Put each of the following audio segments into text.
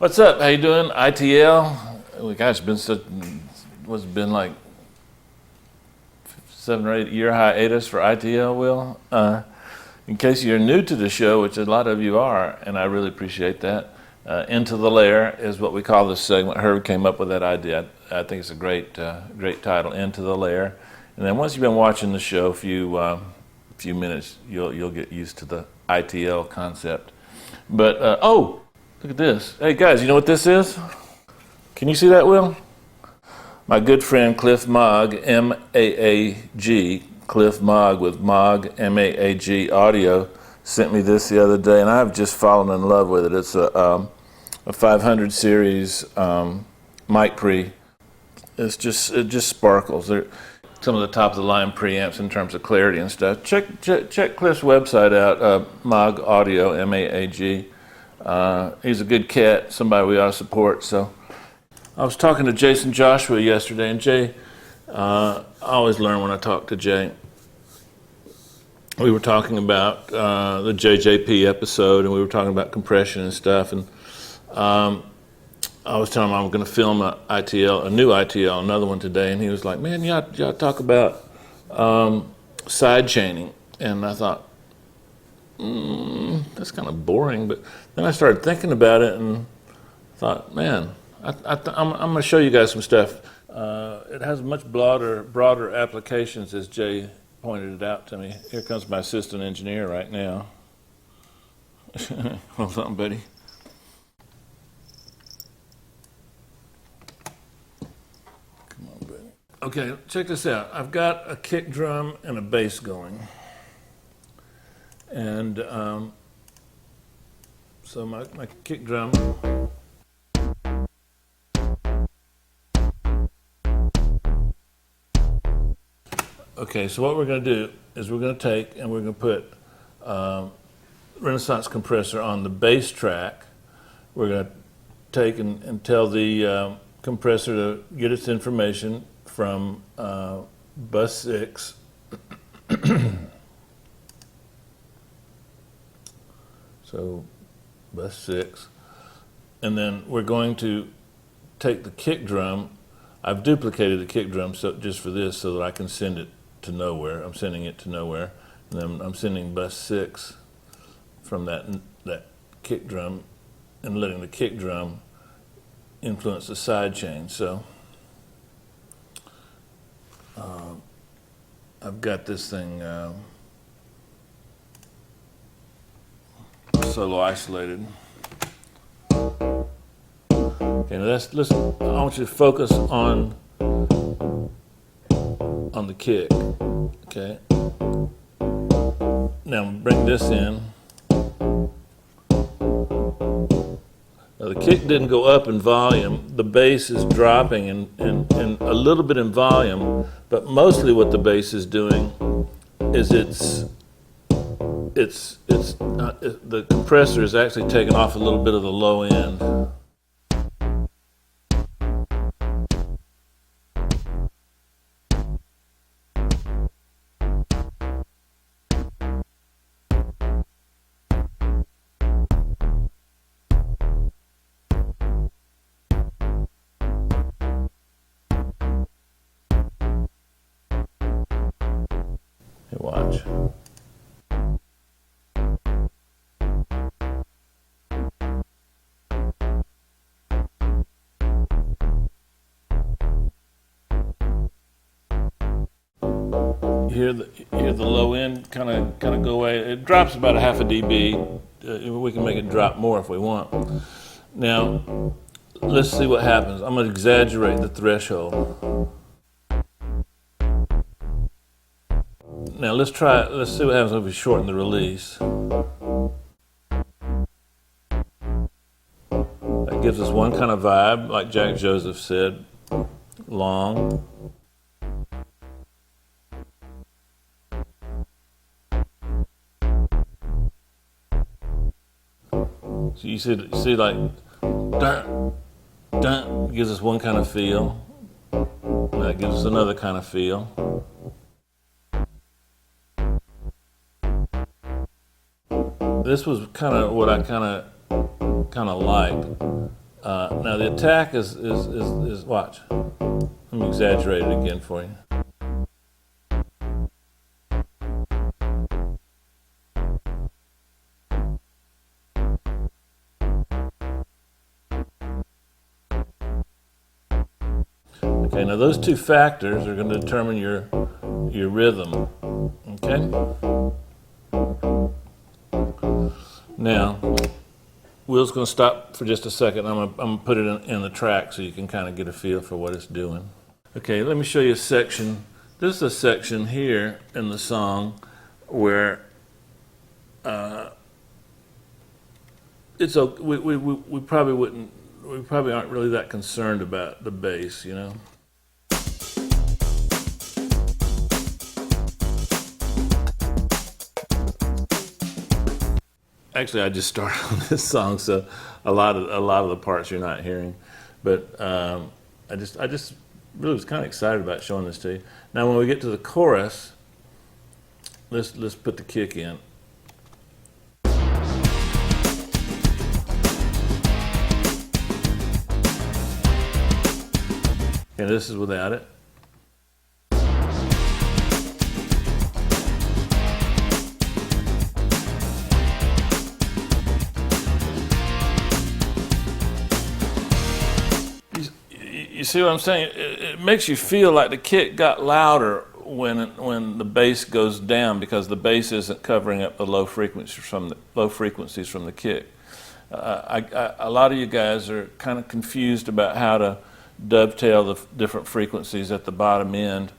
What's up? How you doing? ITL? Gosh, it's been like 7 or 8 year hiatus for ITL, Will. In case you're new to the show, which a lot of you are, and I really appreciate that, Into the Lair is what we call this segment. Herb came up with that idea. I think it's a great title, Into the Lair. And then once you've been watching the show a few minutes, you'll get used to the ITL concept. But look at this. Hey guys, you know what this is? Can you see that, Will? My good friend Cliff Maag, M-A-A-G, Cliff Maag with Maag, M-A-A-G Audio, sent me this the other day, and I've just fallen in love with it. It's a 500 series mic pre. It just sparkles. They're some of the top of the line preamps in terms of clarity and stuff. Check Cliff's website out, Maag Audio, M-A-A-G. He's a good cat, somebody we ought to support. So I was talking to Jason Joshua yesterday, and Jay, I always learn when I talk to Jay. We were talking about the JJP episode, and we were talking about compression and stuff, and I was telling him I'm going to film a new ITL, another one today, and he was like, man, you ought to talk about side chaining. And I thought, that's kind of boring, but then I started thinking about it and thought, man, I'm going to show you guys some stuff. It has much broader applications, as Jay pointed it out to me. Here comes my assistant engineer right now. Hold on, buddy. Come on, buddy. Okay, check this out. I've got a kick drum and a bass going. And so my kick drum, okay, so what we're going to do is we're going to take and we're going to put Renaissance compressor on the bass track. We're going to take and tell the compressor to get its information from bus 6. So bus 6, and then we're going to take the kick drum. I've duplicated the kick drum just for this so that I can send it to nowhere. I'm sending it to nowhere, and then I'm sending bus 6 from that kick drum and letting the kick drum influence the side chain. So I've got this thing solo isolated. Okay, now listen, I want you to focus on the kick, okay? Now bring this in. Now the kick didn't go up in volume. The bass is dropping and a little bit in volume, but mostly what the bass is doing is the compressor is actually taking off a little bit of the low end. Hey, watch. Hear the low end kind of go away. It drops about a half a dB. We can make it drop more if we want. Now, let's see what happens. I'm going to exaggerate the threshold. Now let's see what happens if we shorten the release. That gives us one kind of vibe, like Jack Joseph said, long. So you see like, dun, dun, gives us one kind of feel. And that gives us another kind of feel. This was kind of what I kind of liked. Now the attack is watch. Let me exaggerate it again for you. Okay, now those two factors are going to determine your rhythm. Okay? Now, Will's going to stop for just a second. I'm going to put it in the track so you can kind of get a feel for what it's doing. Okay, let me show you a section. This is a section here in the song where we probably aren't really that concerned about the bass, you know. Actually, I just started on this song, so a lot of the parts you're not hearing, but I just really was kind of excited about showing this to you. Now, when we get to the chorus, let's put the kick in. And this is without it. You see what I'm saying? It makes you feel like the kick got louder when the bass goes down, because the bass isn't covering up the low frequencies from the kick. A lot of you guys are kind of confused about how to dovetail the different frequencies at the bottom end,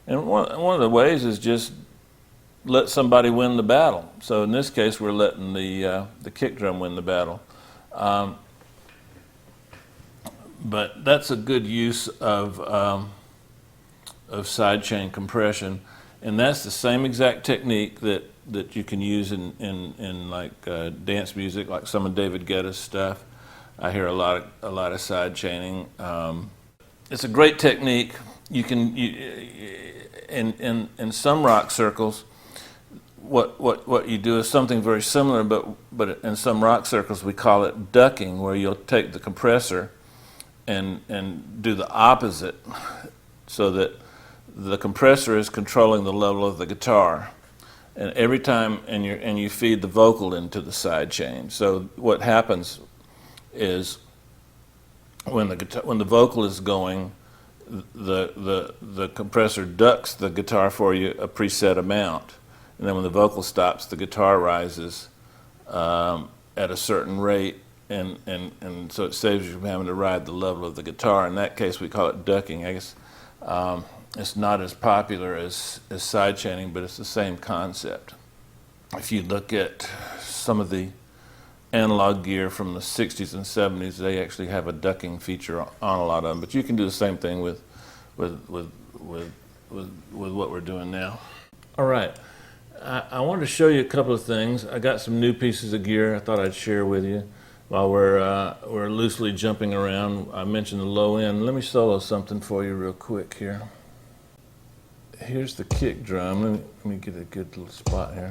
and one of the ways is just let somebody win the battle. So in this case, we're letting the kick drum win the battle. But that's a good use of sidechain compression, and that's the same exact technique that you can use in like dance music, like some of David Guetta's stuff. I hear a lot of side chaining. It's a great technique. You can in some rock circles, what you do is something very similar, but in some rock circles we call it ducking, where you'll take the compressor and do the opposite, so that the compressor is controlling the level of the guitar, and every time and you feed the vocal into the side chain. So what happens is when the vocal is going, the compressor ducks the guitar for you a preset amount, and then when the vocal stops, the guitar rises at a certain rate. And so it saves you from having to ride the level of the guitar. In that case, we call it ducking. I guess it's not as popular as side chaining, but it's the same concept. If you look at some of the analog gear from the 60s and 70s, they actually have a ducking feature on a lot of them. But you can do the same thing with what we're doing now. All right. I wanted to show you a couple of things. I got some new pieces of gear I thought I'd share with you. While we're loosely jumping around, I mentioned the low end. Let me solo something for you real quick here. Here's the kick drum. Let me get a good little spot here.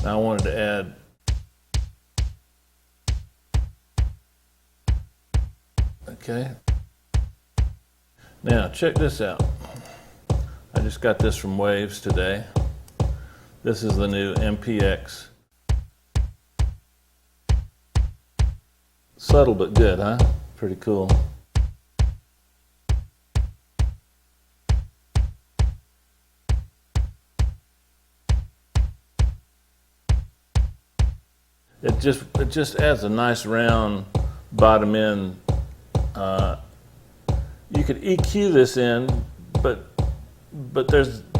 Now I wanted to add okay. Now check this out. I just got this from Waves today. This is the new MPX. Subtle but good, huh? Pretty cool. It just adds a nice round bottom end. You could EQ this in, but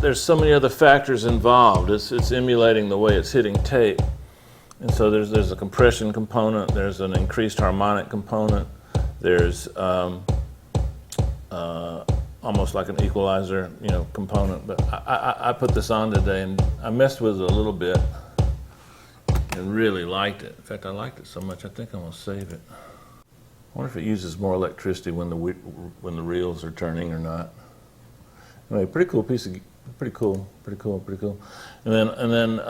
there's so many other factors involved. It's emulating the way it's hitting tape, and so there's a compression component, there's an increased harmonic component, there's almost like an equalizer, component. But I put this on today and I messed with it a little bit and really liked it. In fact, I liked it so much I think I'm gonna save it. I wonder if it uses more electricity when the reels are turning or not. Anyway, pretty cool piece of, pretty cool. And then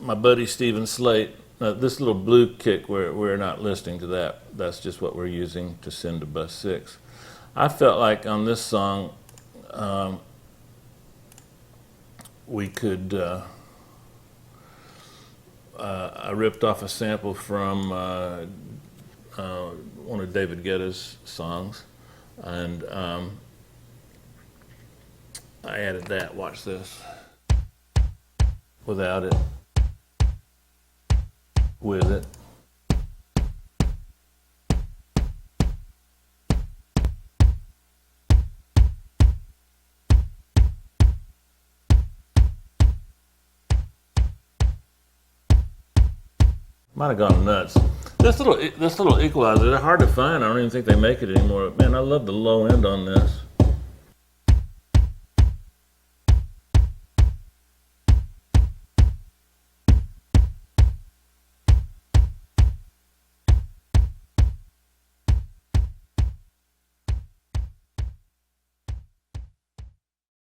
my buddy Stephen Slate. This little blue kick, we're not listening to that. That's just what we're using to send to bus 6. I felt like on this song, we could, I ripped off a sample from one of David Guetta's songs, and I added that. Watch this. Without it. With it. Might have gone nuts. This little equalizer, they're hard to find. I don't even think they make it anymore. Man, I love the low end on this.